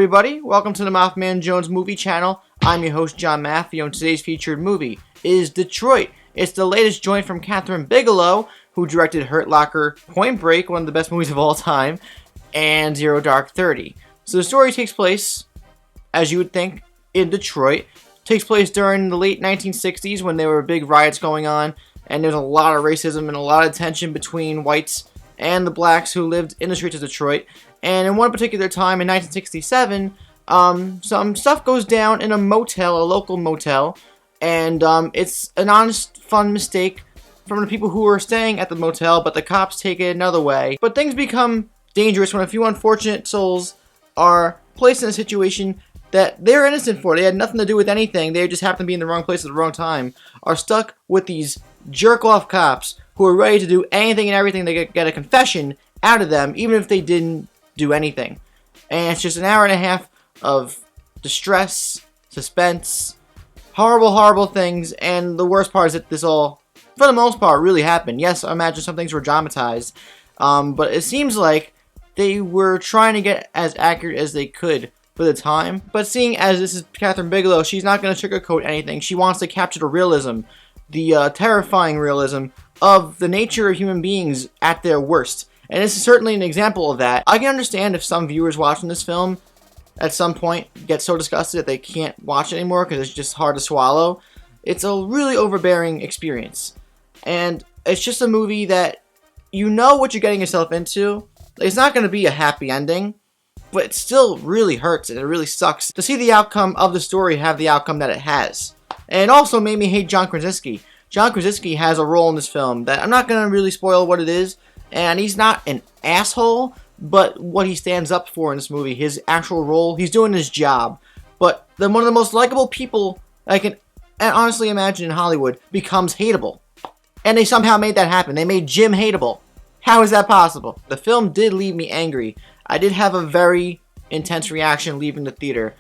everybody, welcome to the MaffmanJones movie channel. I'm your host John Maffio, and today's featured movie is Detroit. It's the latest joint from Kathryn Bigelow, who directed Hurt Locker, Point Break, one of the best movies of all time, and Zero Dark 30. So the story takes place, as you would think, in Detroit. It takes place during the late 1960s when there were big riots going on, and there's a lot of racism and a lot of tension between whites and the blacks who lived in the streets of Detroit. And in one particular time in 1967, some stuff goes down in a motel, a local motel, and it's an honest, fun mistake from the people who were staying at the motel, but the cops take it another way. But things become dangerous when a few unfortunate souls are placed in a situation that they're innocent for. They had nothing to do with anything. They just happened to be in the wrong place at the wrong time, are stuck with these jerk-off cops who are ready to do anything and everything to get a confession out of them, even if they didn't do anything. And it's just an hour and a half of distress, suspense, horrible things, and the worst part is that this all, for the most part, really happened. Yes, I imagine some things were dramatized, but it seems like they were trying to get as accurate as they could for the time. But seeing as this is Kathryn Bigelow, she's not going to sugarcoat anything. She wants to capture the realism, the terrifying realism of the nature of human beings at their worst. And this is certainly an example of that. I can understand if some viewers watching this film at some point get so disgusted that they can't watch it anymore because it's just hard to swallow. It's a really overbearing experience. And it's just a movie that you know what you're getting yourself into. It's not going to be a happy ending, but it still really hurts and it really sucks to see the outcome of the story have the outcome that it has. And it also made me hate John Krasinski. John Krasinski has a role in this film that I'm not going to really spoil what it is, and he's not an asshole, but what he stands up for in this movie, his actual role, he's doing his job. But one of the most likable people I can honestly imagine in Hollywood becomes hateable. And they somehow made that happen. They made Jim hateable. How is that possible? The film did leave me angry. I did have a very intense reaction leaving the theater.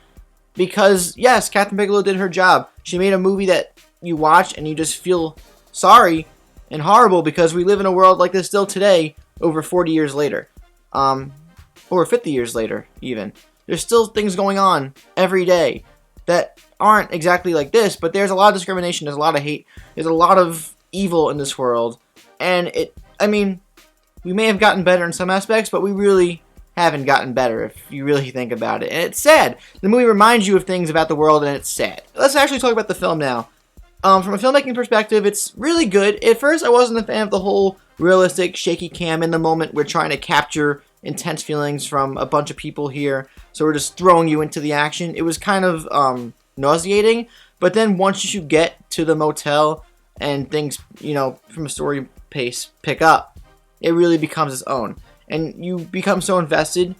Because, yes, Kathryn Bigelow did her job. She made a movie that you watch and you just feel sorry and horrible because we live in a world like this still today, over 40 years later. Or 50 years later, even. There's still things going on every day that aren't exactly like this, but there's a lot of discrimination, there's a lot of hate, there's a lot of evil in this world. And we may have gotten better in some aspects, but we really haven't gotten better if you really think about it. And it's sad. The movie reminds you of things about the world, and it's sad. Let's actually talk about the film now. From a filmmaking perspective, it's really good. At first, I wasn't a fan of the whole realistic, shaky cam in the moment. We're trying to capture intense feelings from a bunch of people here, so we're just throwing you into the action. It was kind of nauseating, but then once you get to the motel and things, from a story pace pick up, it really becomes its own. And you become so invested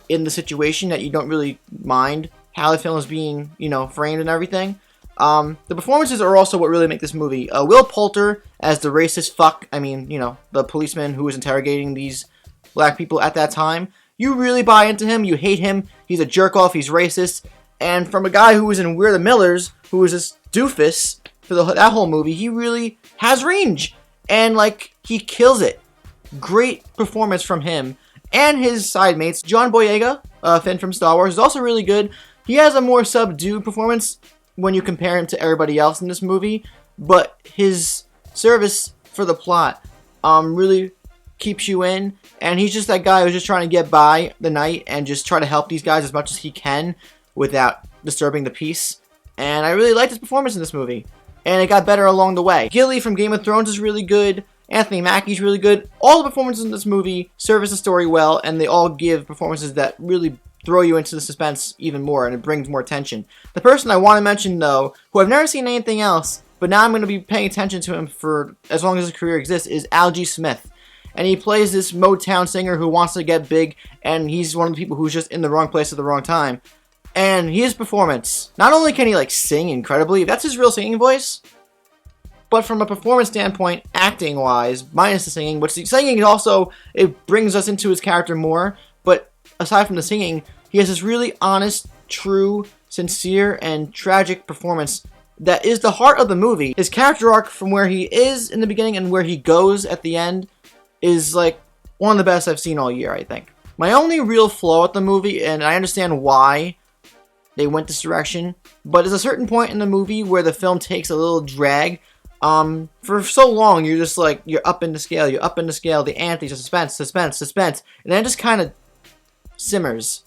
in the situation that you don't really mind how the film is being, framed and everything. The performances are also what really make this movie. Will Poulter as the racist fuck, the policeman who was interrogating these black people at that time. You really buy into him, you hate him, he's a jerk-off, he's racist. And from a guy who was in We're the Millers, who was this doofus for that whole movie, he really has range. And, he kills it. Great performance from him. And his side mates. John Boyega, Finn from Star Wars, is also really good. He has a more subdued performance when you compare him to everybody else in this movie, but his service for the plot really keeps you in, and he's just that guy who's just trying to get by the night and just try to help these guys as much as he can without disturbing the peace. And I really liked his performance in this movie, and it got better along the way. Gilly from Game of Thrones is really good. Anthony Mackie's really good. All the performances in this movie service the story well, and they all give performances that really throw you into the suspense even more, and it brings more tension. The person I want to mention, though, who I've never seen anything else, but now I'm going to be paying attention to him for as long as his career exists, is Algie Smith. And he plays this Motown singer who wants to get big, and he's one of the people who's just in the wrong place at the wrong time. And his performance, not only can he sing incredibly, that's his real singing voice, but from a performance standpoint, acting-wise, minus the singing, which the singing also, it brings us into his character more, but aside from the singing, he has this really honest, true, sincere, and tragic performance that is the heart of the movie. His character arc from where he is in the beginning and where he goes at the end is one of the best I've seen all year, I think. My only real flaw with the movie, and I understand why they went this direction, but there's a certain point in the movie where the film takes a little drag. For so long, you're just like, you're up in the scale, the ante, suspense, and then it just kind of simmers.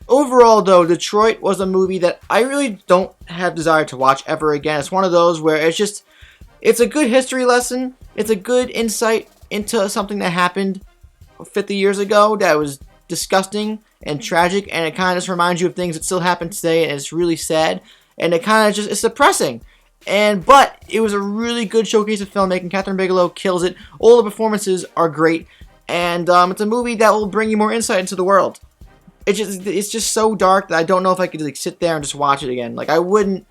Overall, though, Detroit was a movie that I really don't have desire to watch ever again. It's one of those where it's a good history lesson. It's a good insight into something that happened 50 years ago that was disgusting and tragic, and it kind of just reminds you of things that still happen today, and it's really sad, and it kind of just, it's depressing. But it was a really good showcase of filmmaking. Kathryn Bigelow kills it. All the performances are great, and it's a movie that will bring you more insight into the world. It's just so dark that I don't know if I could like sit there and just watch it again. Like, I wouldn't,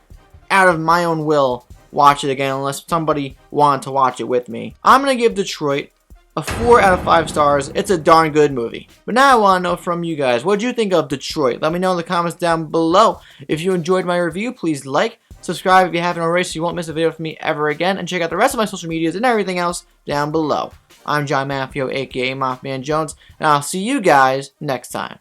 out of my own will, watch it again unless somebody wanted to watch it with me. I'm gonna give Detroit a 4 out of 5 stars. It's a darn good movie. But now I want to know from you guys, what did you think of Detroit? Let me know in the comments down below. If you enjoyed my review, please like, subscribe if you haven't already so you won't miss a video from me ever again, and check out the rest of my social medias and everything else down below. I'm John Maffio, aka MaffmanJones, and I'll see you guys next time.